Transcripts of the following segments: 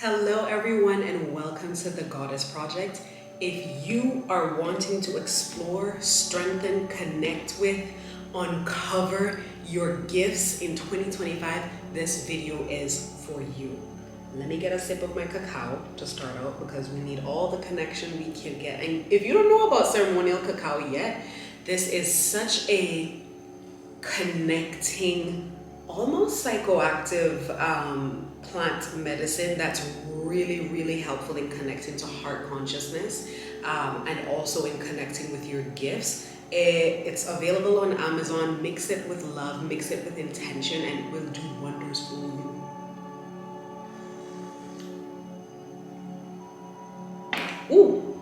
Hello, everyone, and welcome to the Goddess Project. If you are wanting to explore, strengthen, connect with, uncover your gifts in 2025, this video is for you. Let me get a sip of my cacao to start out because we need all the connection we can get. And if you don't know about ceremonial cacao yet, this is such a connecting, almost psychoactive plant medicine that's really helpful in connecting to heart consciousness, and also in connecting with your gifts. It's available on Amazon. Mix it with love, mix it with intention, and it will do wonders for you. Ooh.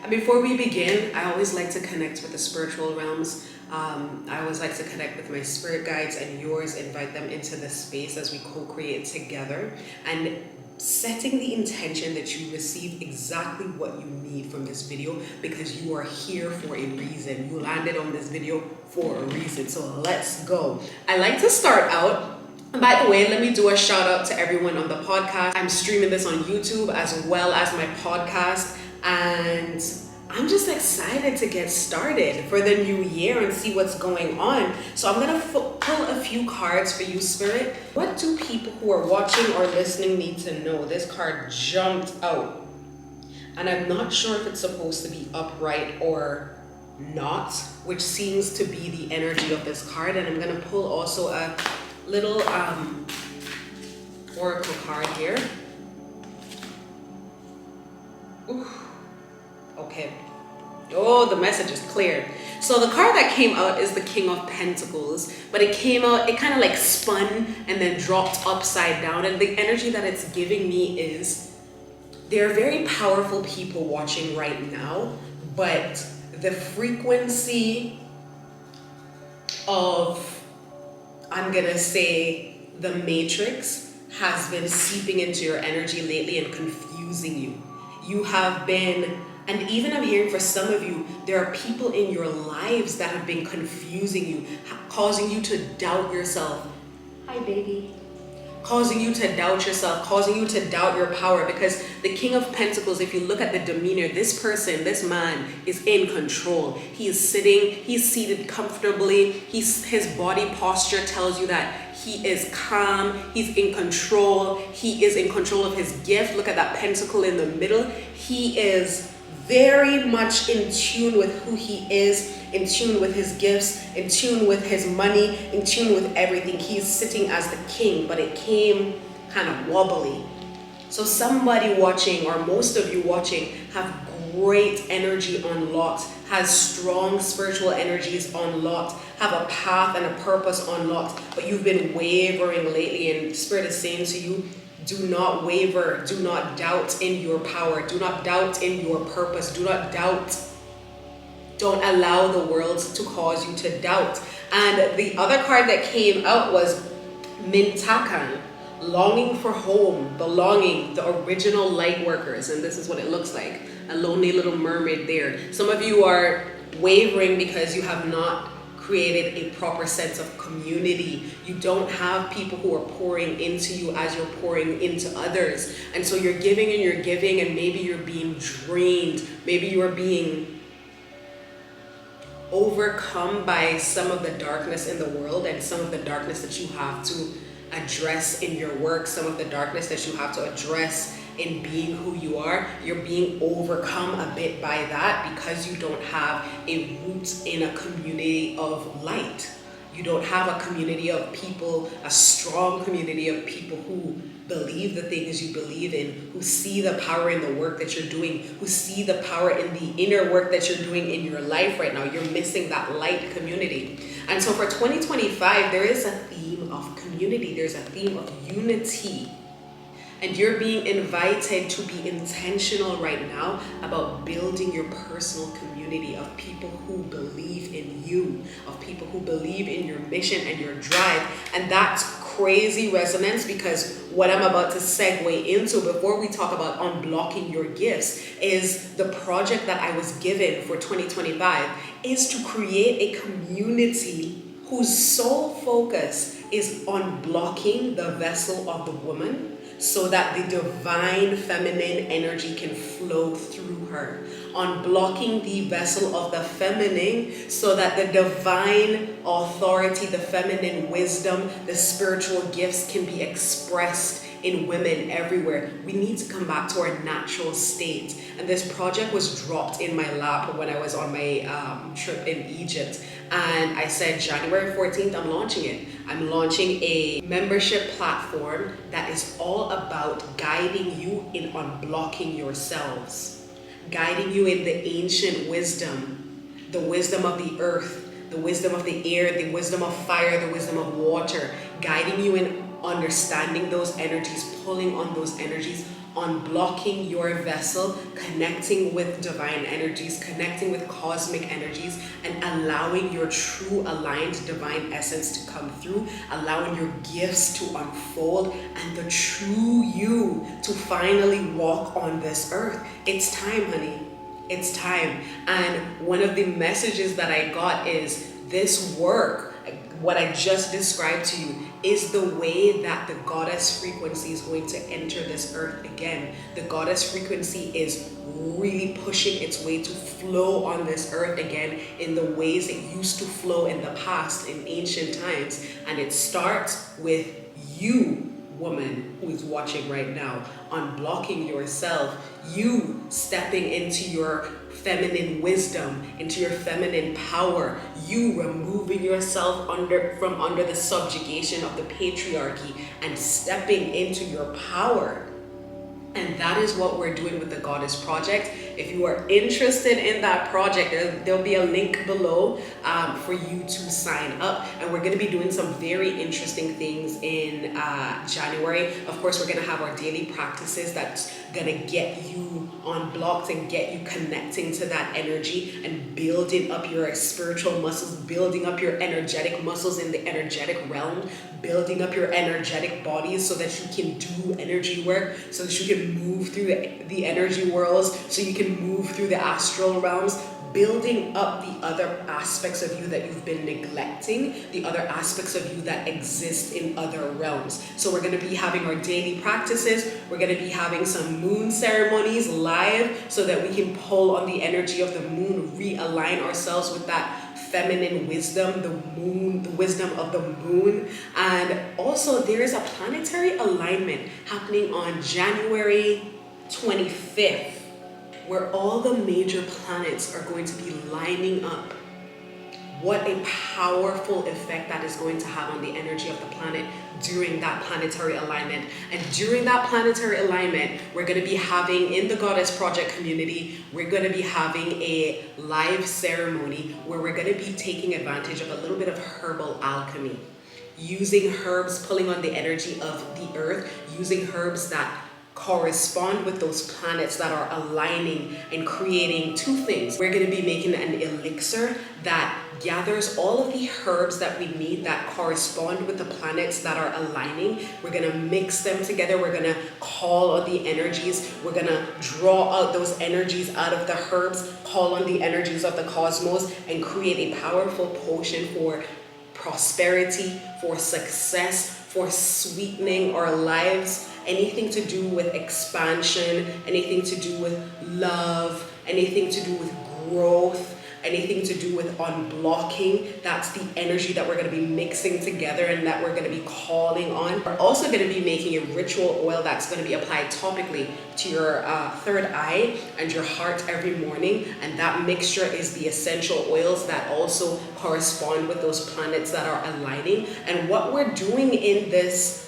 And before we begin, I always like to connect with the spiritual realms. I always like to connect with my spirit guides and yours, invite them into the space as we co-create together, and setting the intention that you receive exactly what you need from this video, because you are here for a reason. You landed on this video for a reason. So let's go. I like to start out. And by the way, let me do a shout out to everyone on the podcast. I'm streaming this on YouTube as well as my podcast, and I'm just excited to get started for the new year and see what's going on. So I'm gonna pull a few cards for you, Spirit. What do people who are watching or listening need to know? This card jumped out, and I'm not sure if it's supposed to be upright or not, which seems to be the energy of this card. And I'm gonna pull also a little oracle card here. Ooh. Okay. Oh, the message is clear. So the card that came out is the King of Pentacles, but it came out, it kind of like spun and then dropped upside down. And the energy that it's giving me is there are very powerful people watching right now, but the frequency of, I'm gonna say, the matrix has been seeping into your energy lately and confusing you. You have been, and even I'm hearing for some of you, there are people in your lives that have been confusing you, causing you to doubt yourself. Hi, baby. Causing you to doubt yourself, causing you to doubt your power, because the King of Pentacles, if you look at the demeanor, this person, this man is in control. He is sitting, he's seated comfortably. His body posture tells you that he is calm, he's in control, he is in control of his gift. Look at that pentacle in the middle. He is very much in tune with who he is, in tune with his gifts, in tune with his money, in tune with everything. He's sitting as the king, but it came kind of wobbly. So somebody watching, or most of you watching, have great energy unlocked, has strong spiritual energies unlocked, have a path and a purpose unlocked, but you've been wavering lately, and Spirit is saying to you, do not waver, do not doubt in your power, do not doubt in your purpose, do not doubt. Don't allow the world to cause you to doubt. And the other card that came out was Mintakan, longing for home, belonging, the original light workers. And this is what it looks like, a lonely little mermaid there. Some of you are wavering because you have not created a proper sense of community. You don't have people who are pouring into you as you're pouring into others. And so you're giving and maybe you're being drained. Maybe you're being overcome by some of the darkness in the world and some of the darkness that you have to address in your work, some of the darkness that you have to address in being who you are. You're being overcome a bit by that because you don't have a root in a community of light. You don't have a community of people, a strong community of people who believe the things you believe in, who see the power in the work that you're doing, who see the power in the inner work that you're doing in your life right now. You're missing that light community. And so for 2025, there is a theme of community. There's a theme of unity. And you're being invited to be intentional right now about building your personal community of people who believe in you, of people who believe in your mission and your drive. And that's crazy resonance, because what I'm about to segue into before we talk about unblocking your gifts is the project that I was given for 2025 is to create a community whose sole focus is on blocking the vessel of the woman so that the divine feminine energy can flow through her. Unblocking the vessel of the feminine so that the divine authority, the feminine wisdom, the spiritual gifts can be expressed in women everywhere. We need to come back to our natural state. And this project was dropped in my lap when I was on my trip in Egypt. And I said, January 14th, I'm launching it. I'm launching a membership platform that is all about guiding you in unblocking yourselves, guiding you in the ancient wisdom, the wisdom of the earth, the wisdom of the air, the wisdom of fire, the wisdom of water, guiding you in understanding those energies, pulling on those energies, unblocking your vessel, connecting with divine energies, connecting with cosmic energies, and allowing your true aligned divine essence to come through, allowing your gifts to unfold, and the true you to finally walk on this earth. It's time, honey. It's time. And one of the messages that I got is this work, what I just described to you, is the way that the goddess frequency is going to enter this earth again. The goddess frequency is really pushing its way to flow on this earth again in the ways it used to flow in the past, in ancient times. And it starts with you, woman who is watching right now, unblocking yourself, you stepping into your feminine wisdom, into your feminine power, you removing yourself from under the subjugation of the patriarchy and stepping into your power. And that is what we're doing with the Goddess Project. If you are interested in that project, there'll be a link below for you to sign up. And we're going to be doing some very interesting things in January. Of course, we're going to have our daily practices that's going to get you unblocked and get you connecting to that energy and building up your spiritual muscles, building up your energetic muscles in the energetic realm, building up your energetic bodies so that you can do energy work, so that you can move through the energy worlds, so you can move through the astral realms, building up the other aspects of you that you've been neglecting, the other aspects of you that exist in other realms. So we're going to be having our daily practices. We're going to be having some moon ceremonies live so that we can pull on the energy of the moon, realign ourselves with that feminine wisdom, the moon, the wisdom of the moon. And also there is a planetary alignment happening on January 25th, where all the major planets are going to be lining up. What a powerful effect that is going to have on the energy of the planet during that planetary alignment. And during that planetary alignment, we're going to be having, in the Goddess Project community, we're going to be having a live ceremony where we're going to be taking advantage of a little bit of herbal alchemy, using herbs, pulling on the energy of the earth, using herbs that correspond with those planets that are aligning and creating two things. We're going to be making an elixir that gathers all of the herbs that we need that correspond with the planets that are aligning. We're going to mix them together. We're going to call on the energies. We're going to draw out those energies out of the herbs, call on the energies of the cosmos, and create a powerful potion for prosperity, for success, for sweetening our lives, anything to do with expansion, anything to do with love, anything to do with growth, anything to do with unblocking. That's the energy that we're going to be mixing together and that we're going to be calling on. We're also going to be making a ritual oil that's going to be applied topically to your third eye and your heart every morning. And that mixture is the essential oils that also correspond with those planets that are aligning. And what we're doing in this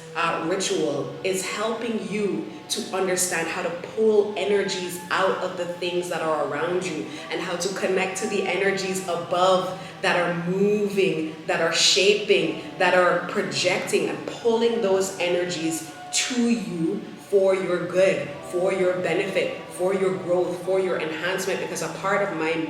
ritual is helping you to understand how to pull energies out of the things that are around you and how to connect to the energies above that are moving, that are shaping, that are projecting, and pulling those energies to you for your good, for your benefit, for your growth, for your enhancement. Because a part of my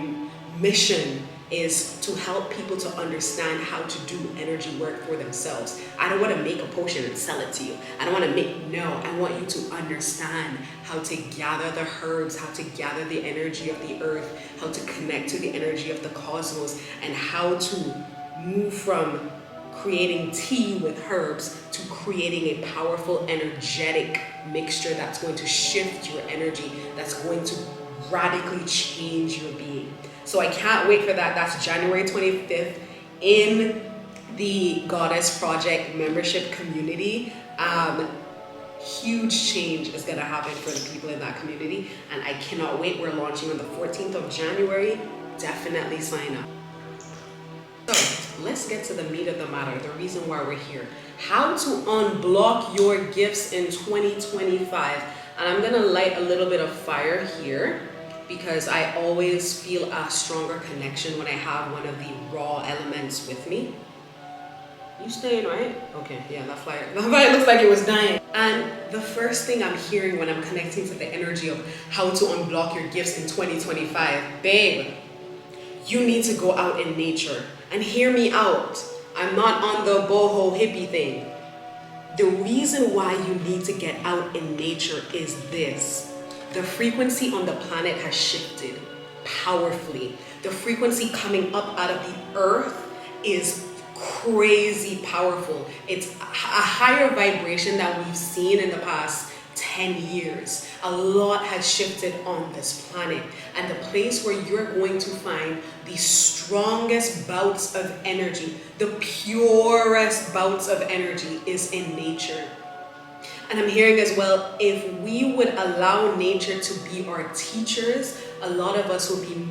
mission is to help people to understand how to do energy work for themselves. I don't want to make a potion and sell it to you. I want you to understand how to gather the herbs, how to gather the energy of the earth, how to connect to the energy of the cosmos, and how to move from creating tea with herbs to creating a powerful energetic mixture that's going to shift your energy, that's going to radically change your being. So I can't wait for that. That's January 25th in the Goddess Project membership community. Huge change is going to happen for the people in that community, and I cannot wait. We're launching on the 14th of January. Definitely sign up. So let's get to the meat of the matter, the reason why we're here. How to unblock your gifts in 2025. And I'm going to light a little bit of fire here, because I always feel a stronger connection when I have one of the raw elements with me. You staying, right? Okay, yeah, that fire looks like it was dying. And the first thing I'm hearing when I'm connecting to the energy of how to unblock your gifts in 2025, babe, you need to go out in nature. And hear me out. I'm not on the boho hippie thing. The reason why you need to get out in nature is this. The frequency on the planet has shifted powerfully. The frequency coming up out of the earth is crazy powerful. It's a higher vibration than we've seen in the past 10 years. A lot has shifted on this planet, and the place where you're going to find the strongest bouts of energy, the purest bouts of energy, is in nature. And I'm hearing as well, if we would allow nature to be our teachers, a lot of us will be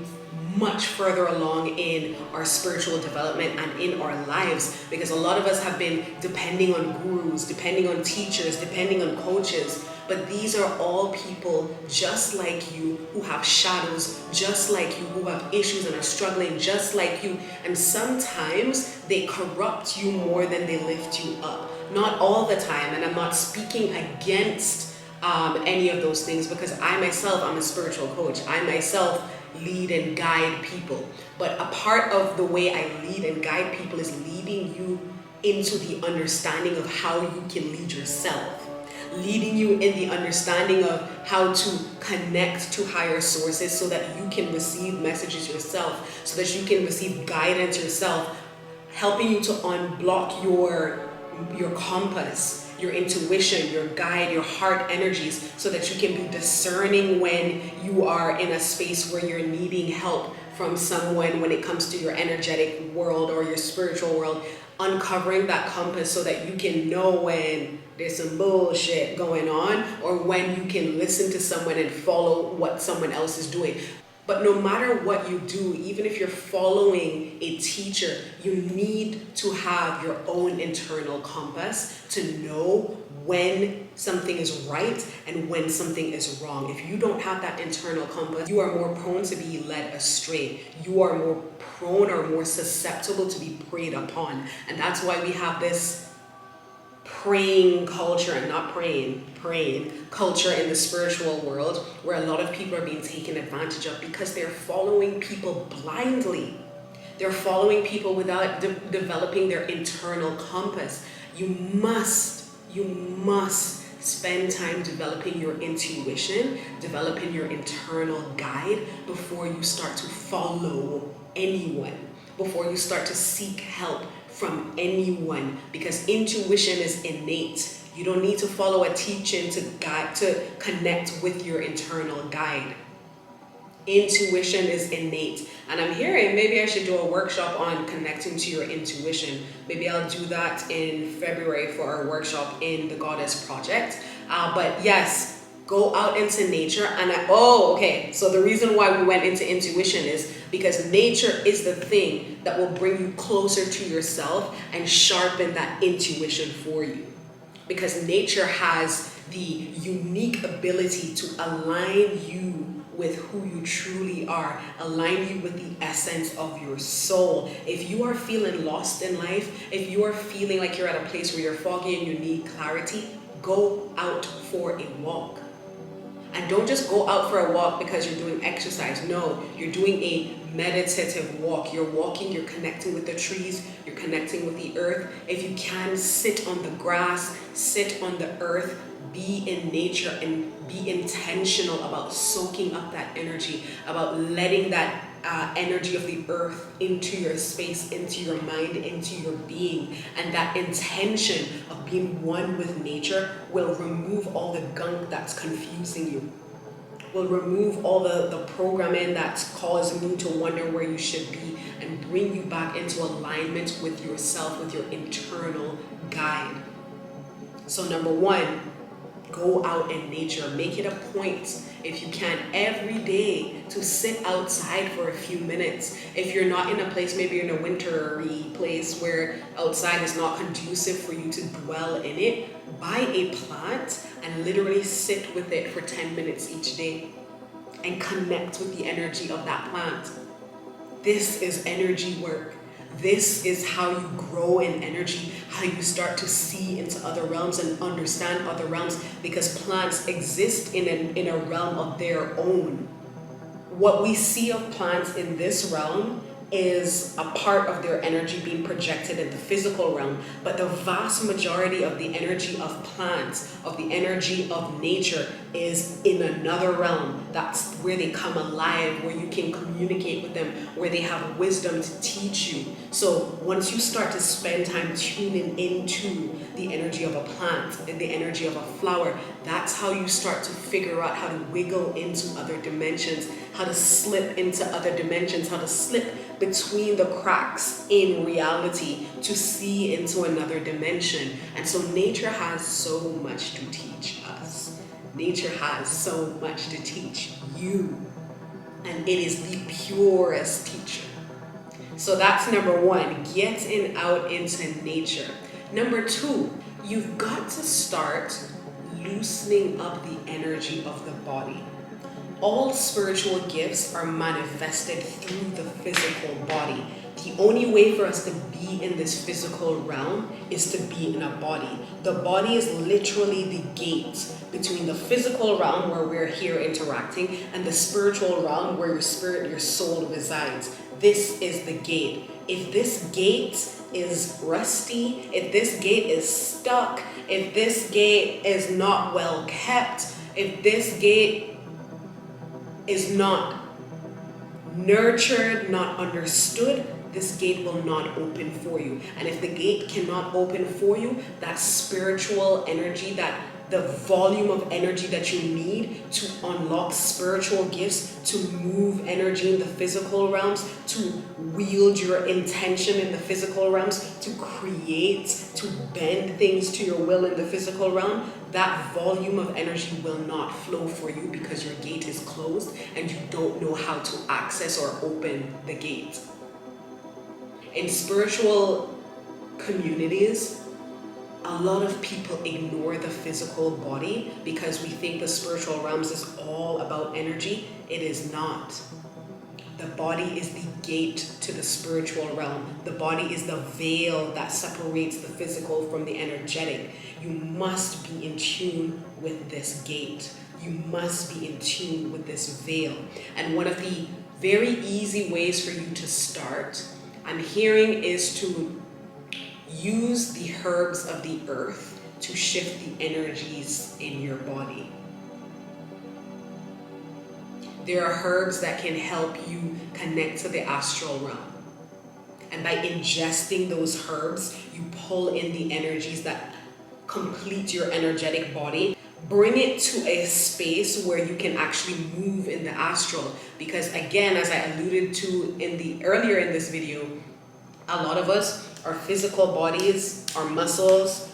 much further along in our spiritual development and in our lives, because a lot of us have been depending on gurus, depending on teachers, depending on coaches. But these are all people just like you, who have shadows, just like you, who have issues and are struggling just like you. And sometimes they corrupt you more than they lift you up. Not all the time, and I'm not speaking against any of those things, because I myself, I'm a spiritual coach. I myself lead and guide people. But a part of the way I lead and guide people is leading you into the understanding of how you can lead yourself. Leading you in the understanding of how to connect to higher sources so that you can receive messages yourself, so that you can receive guidance yourself, helping you to unblock your compass, your intuition, your guide, your heart energies, so that you can be discerning when you are in a space where you're needing help from someone when it comes to your energetic world or your spiritual world. Uncovering that compass so that you can know when there's some bullshit going on, or when you can listen to someone and follow what someone else is doing. But no matter what you do, even if you're following a teacher, you need to have your own internal compass to know when something is right and when something is wrong. If you don't have that internal compass, you are more prone to be led astray. You are more prone or more susceptible to be preyed upon. And that's why we have this praying culture, and not praying culture in the spiritual world, where a lot of people are being taken advantage of because they're following people blindly. They're following people without developing their internal compass. You must spend time developing your intuition, developing your internal guide before you start to follow anyone, before you start to seek help from anyone, because intuition is innate. You don't need to follow a teaching to connect with your internal guide. Intuition is innate. And I'm hearing maybe I should do a workshop on connecting to your intuition. Maybe I'll do that in February for our workshop in the Goddess Project. But yes, go out into nature. And so the reason why we went into intuition is because nature is the thing that will bring you closer to yourself and sharpen that intuition for you. Because nature has the unique ability to align you with who you truly are, align you with the essence of your soul. If you are feeling lost in life, if you are feeling like you're at a place where you're foggy and you need clarity, go out for a walk. And don't just go out for a walk because you're doing exercise. No, you're doing a meditative walk. You're walking, you're connecting with the trees, you're connecting with the earth. If you can, sit on the grass, sit on the earth, be in nature, and be intentional about soaking up that energy, about letting that energy of the earth into your space, into your mind, into your being. And that intention of being one with nature will remove all the gunk that's confusing you, will remove all the programming that's causing you to wonder where you should be, and bring you back into alignment with yourself, with your internal guide. So number one, go out in nature. Make it a point, if you can, every day to sit outside for a few minutes. If you're not in a place, maybe you're in a wintry place where outside is not conducive for you to dwell in it, buy a plant and literally sit with it for 10 minutes each day and connect with the energy of that plant. This is energy work. This is how you grow in energy, how you start to see into other realms and understand other realms, because plants exist in a realm of their own. What we see of plants in this realm is a part of their energy being projected in the physical realm, but the vast majority of the energy of plants, of the energy of nature, is in another realm. That's where they come alive, where you can communicate with them, where they have wisdom to teach you. So once you start to spend time tuning into the energy of a plant and the energy of a flower, that's how you start to figure out how to wiggle into other dimensions, how to slip into other dimensions, how to slip between the cracks in reality to see into another dimension. And so nature has so much to teach us. Nature has so much to teach you. And it is the purest teacher. So that's number one, getting out into nature. Number two, you've got to start loosening up the energy of the body. All spiritual gifts are manifested through the physical body. The only way for us to be in this physical realm is to be in a body. The body is literally the gate between the physical realm, where we're here interacting, and the spiritual realm, where your spirit, your soul resides. This is the gate. If this gate is rusty, if this gate is stuck, if this gate is not well kept, if this gate is not nurtured, not understood, this gate will not open for you. And if the gate cannot open for you, that spiritual energy, that the volume of energy that you need to unlock spiritual gifts, to move energy in the physical realms, to wield your intention in the physical realms, to create, to bend things to your will in the physical realm, that volume of energy will not flow for you because your gate is closed and you don't know how to access or open the gate. In spiritual communities, a lot of people ignore the physical body because we think the spiritual realms is all about energy. It is not. The body is the gate to the spiritual realm. The body is the veil that separates the physical from the energetic. You must be in tune with this gate. You must be in tune with this veil. And one of the very easy ways for you to start, I'm hearing, is to use the herbs of the earth to shift the energies in your body. There are herbs that can help you connect to the astral realm. And by ingesting those herbs, you pull in the energies that complete your energetic body. Bring it to a space where you can actually move in the astral. Because again, as I alluded to earlier in this video, a lot of us, our physical bodies, our muscles,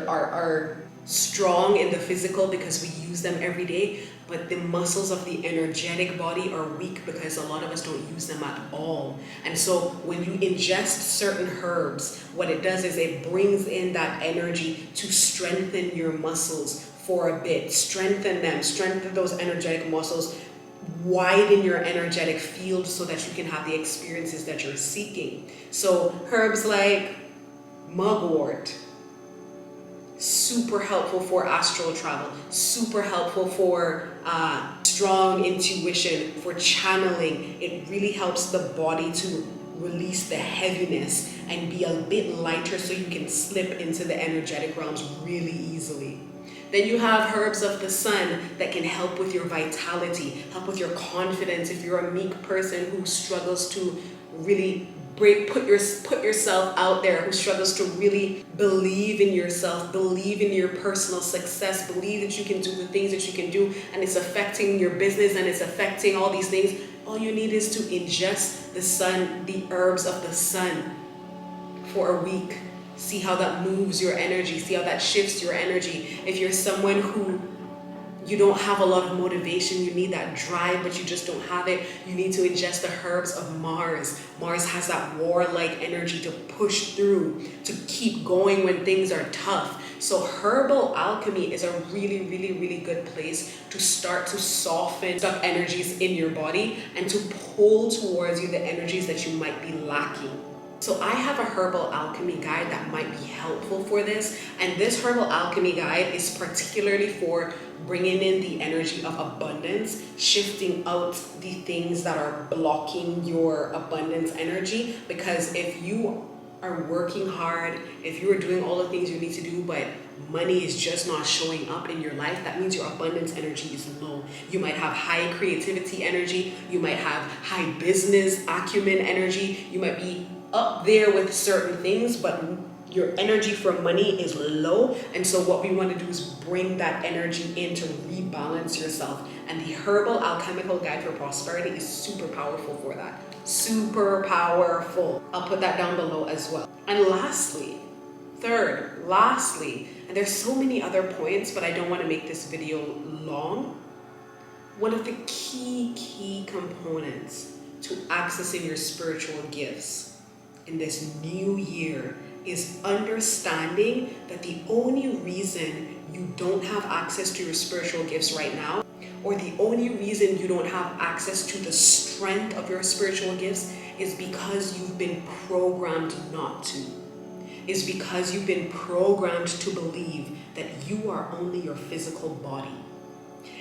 are strong in the physical because we use them every day, but the muscles of the energetic body are weak because a lot of us don't use them at all. And so when you ingest certain herbs, what it does is it brings in that energy to strengthen your muscles for a bit. Strengthen them, strengthen those energetic muscles, widen your energetic field so that you can have the experiences that you're seeking. So herbs like mugwort, super helpful for astral travel, super helpful for strong intuition, for channeling. It really helps the body to release the heaviness and be a bit lighter so you can slip into the energetic realms really easily. Then you have herbs of the sun that can help with your vitality, help with your confidence. If you're a meek person who struggles to really put yourself out there, who struggles to really believe in yourself, believe in your personal success, believe that you can do the things that you can do, and it's affecting your business and it's affecting all these things, all you need is to ingest the sun, the herbs of the sun for a week. See how that moves your energy, see how that shifts your energy. If you're someone who you don't have a lot of motivation, you need that drive, but you just don't have it, you need to ingest the herbs of Mars. Mars has that warlike energy to push through, to keep going when things are tough. So herbal alchemy is a really, really, really good place to start to soften stuck energies in your body and to pull towards you the energies that you might be lacking. So I have a herbal alchemy guide that might be helpful for this. And this herbal alchemy guide is particularly for bringing in the energy of abundance, shifting out the things that are blocking your abundance energy. Because if you are working hard, if you are doing all the things you need to do, but money is just not showing up in your life, that means your abundance energy is low. You might have high creativity energy, you might have high business acumen energy, you might be up there with certain things, but your energy for money is low. And so what we want to do is bring that energy in to rebalance yourself. And the herbal alchemical guide for prosperity is super powerful for that. Super powerful. I'll put that down below as well. And lastly, and there's so many other points, but I don't want to make this video long. One of the key components to accessing your spiritual gifts in this new year is understanding that the only reason you don't have access to your spiritual gifts right now, or the only reason you don't have access to the strength of your spiritual gifts, is because you've been programmed not to. Is because you've been programmed to believe that you are only your physical body.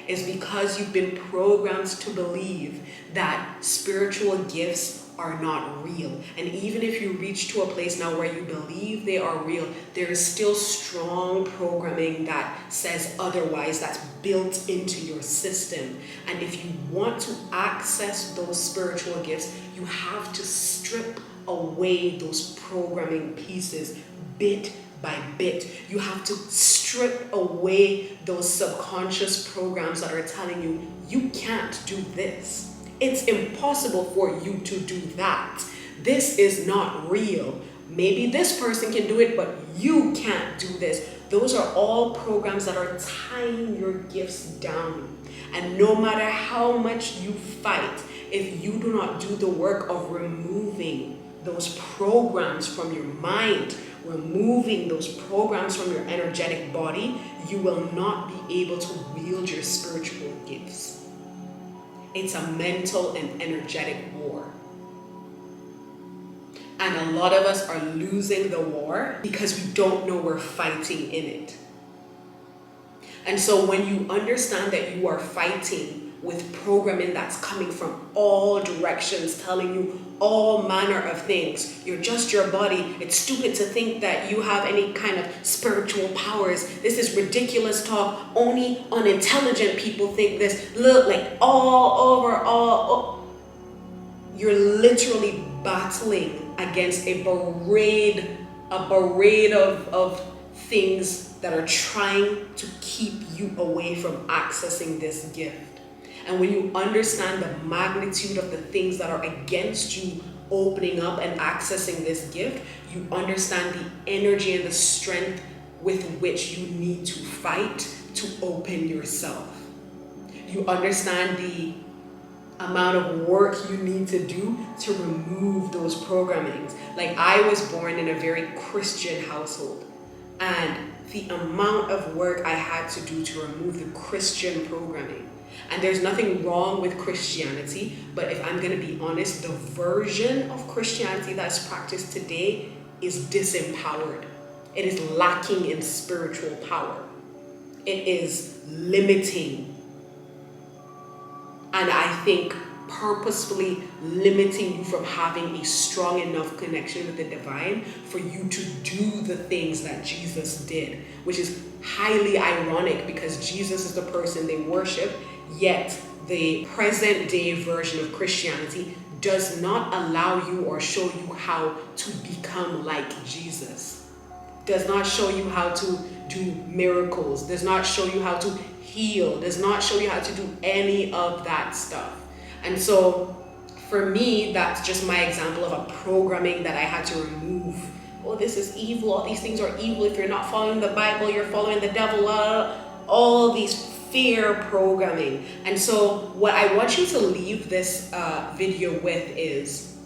Is because you've been programmed to believe that spiritual gifts are not real. And even if you reach to a place now where you believe they are real, there is still strong programming that says otherwise, that's built into your system. And if you want to access those spiritual gifts, you have to strip away those programming pieces bit by bit. You have to strip away those subconscious programs that are telling you, you can't do this. It's impossible for you to do that. This is not real. Maybe this person can do it, but you can't do this. Those are all programs that are tying your gifts down. And no matter how much you fight, if you do not do the work of removing those programs from your mind, removing those programs from your energetic body, you will not be able to wield your spiritual gifts. It's a mental and energetic war. And a lot of us are losing the war because we don't know we're fighting in it. And so when you understand that you are fighting with programming that's coming from all directions, telling you all manner of things, you're just your body, it's stupid to think that you have any kind of spiritual powers, this is ridiculous talk, only unintelligent people think this, look, like you're literally battling against a parade of things that are trying to keep you away from accessing this gift. And when you understand the magnitude of the things that are against you opening up and accessing this gift, you understand the energy and the strength with which you need to fight to open yourself. You understand the amount of work you need to do to remove those programmings. Like, I was born in a very Christian household, and the amount of work I had to do to remove the Christian programming. And there's nothing wrong with Christianity, but if I'm going to be honest, the version of Christianity that's practiced today is disempowered. It is lacking in spiritual power. It is limiting. And I think purposefully limiting you from having a strong enough connection with the divine for you to do the things that Jesus did, which is highly ironic because Jesus is the person they worship, yet the present day version of Christianity does not allow you or show you how to become like Jesus, does not show you how to do miracles, does not show you how to heal, does not show you how to do any of that stuff. And so for me, that's just my example of a programming that I had to remove. Oh, this is evil, all these things are evil, if you're not following the Bible, you're following the devil, all these fear programming. And so what I want you to leave this video with is,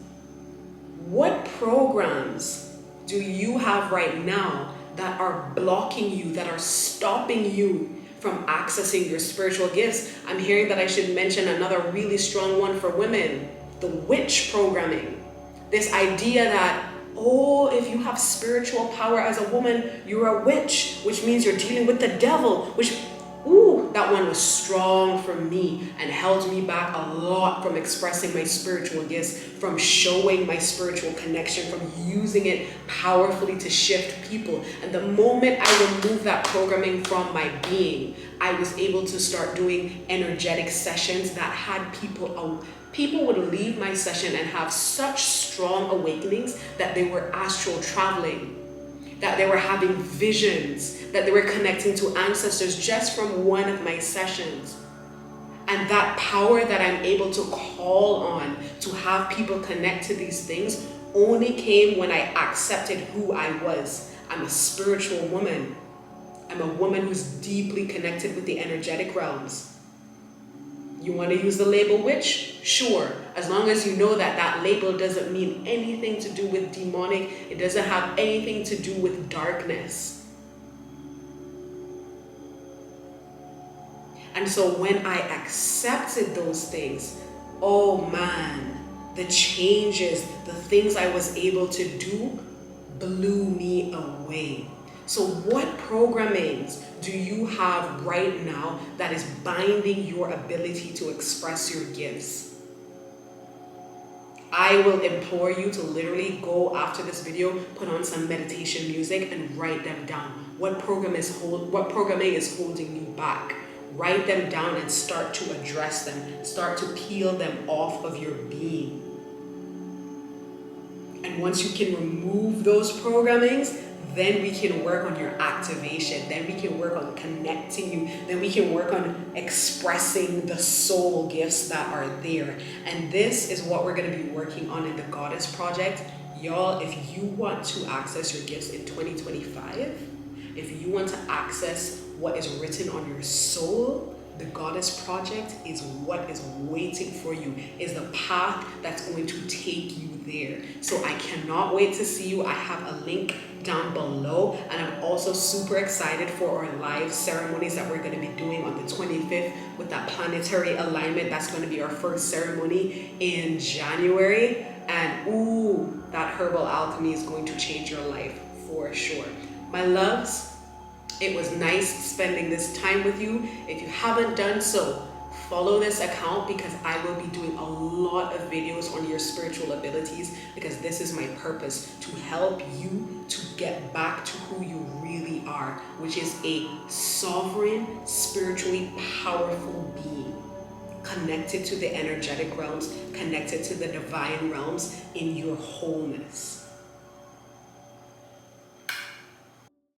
what programs do you have right now that are blocking you, that are stopping you from accessing your spiritual gifts? I'm hearing that I should mention another really strong one for women, the witch programming. This idea that, oh, if you have spiritual power as a woman, you're a witch, which means you're dealing with the devil, which, ooh, that one was strong for me and held me back a lot from expressing my spiritual gifts, from showing my spiritual connection, from using it powerfully to shift people. And the moment I removed that programming from my being, I was able to start doing energetic sessions that had people would leave my session and have such strong awakenings that they were astral traveling, that they were having visions, that they were connecting to ancestors just from one of my sessions. And that power that I'm able to call on to have people connect to these things only came when I accepted who I was. I'm a spiritual woman. I'm a woman who's deeply connected with the energetic realms. You want to use the label witch? Sure. As long as you know that that label doesn't mean anything to do with demonic, it doesn't have anything to do with darkness. And so when I accepted those things, oh man, the changes, the things I was able to do blew me away. So what programmings do you have right now that is binding your ability to express your gifts? I will implore you to literally go after this video, put on some meditation music and write them down. What programming is holding you back? Write them down and start to address them. Start to peel them off of your being. And once you can remove those programmings, then we can work on your activation. Then we can work on connecting you. Then we can work on expressing the soul gifts that are there. And this is what we're going to be working on in the Goddess Project. Y'all, if you want to access your gifts in 2025, if you want to access what is written on your soul, the Goddess Project is what is waiting for you, is the path that's going to take you there. So I cannot wait to see you. I have a link down below, and I'm also super excited for our live ceremonies that we're going to be doing on the 25th with that planetary alignment. That's going to be our first ceremony in January, and ooh, that herbal alchemy is going to change your life for sure. My loves, it was nice spending this time with you. If you haven't done so, follow this account because I will be doing a lot of videos on your spiritual abilities, because this is my purpose, to help you to get back to who you really are, which is a sovereign, spiritually powerful being, connected to the energetic realms, connected to the divine realms in your wholeness.